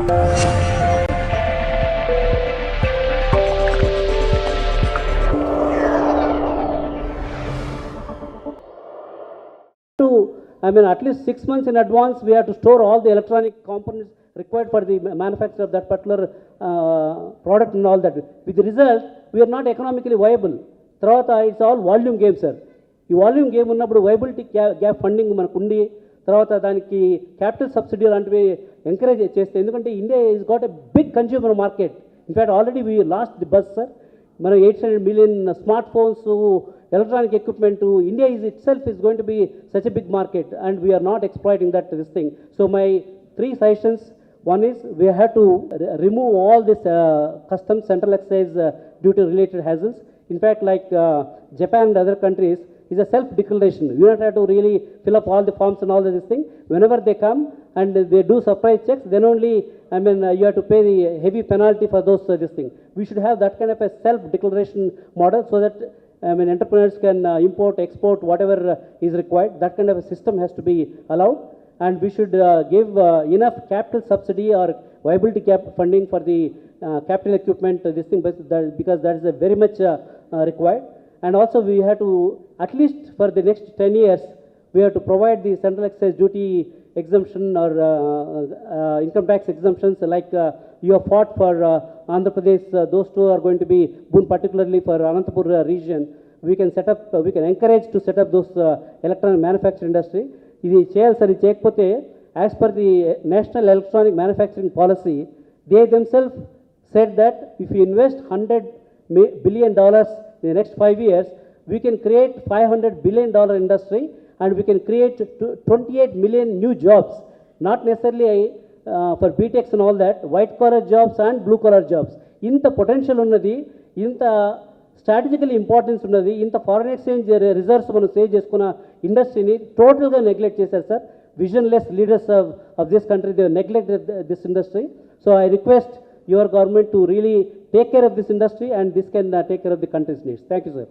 At least 6 months in advance, we have to store all the electronic components required for the manufacture of that particular product and all that. With the result, we are not economically viable. తర్వాత it's all volume game sir. ఈ volume game ఉన్నప్పుడు viability gap funding మనకు ఉండి తర్వాత దానికి capital subsidy లాంటివి encourage చేస్తే, ఎందుకంటే India is got a big consumer market. In fact already we lost the bus sir. మనం 800 million smart phones, electronic equipment, India is itself is going to be such a big market, and we are not exploiting this thing. So my 3 suggestions: one is we have to remove all this customs central excise duty related hassles. In fact, like Japan and other countries, is a self-declaration. You don't have to really fill up all the forms and all this thing. Whenever they come and they do surprise checks, then only, you have to pay the heavy penalty for those this thing. We should have that kind of a self-declaration model so that entrepreneurs can import, export, whatever is required. That kind of a system has to be allowed. And we should give enough capital subsidy or viability cap funding for the capital equipment, this thing, because that is very much required. And also we have to, at least for the next 10 years, we have to provide the central excise duty exemption or income tax exemptions, like you have fought for Andhra Pradesh. Those two are going to be boon, particularly for Anantapur region. We can set up, we can encourage to set up those electronic manufacturing industry. ఇది చేయాలి sir. ఇది చేయకపోతే as per the national electronic manufacturing policy, they themselves said that if you invest $100 billion in the next 5 years, we can create $500 billion industry, and we can create 28 million new jobs, not necessarily for BTechs and all that, white collar jobs and blue collar jobs. ఇంత potential ఉన్నది, ఇంత strategical importance ఉన్నది, ఇంత foreign exchange reserves మనం save చేసుకున్న ఇండస్ట్రీని టోటల్గా neglect చేశారు sir. Visionless leaders of this country, they neglect this industry. So I request your government to really take care of this industry, and this can take care of the country's needs. Thank you, sir.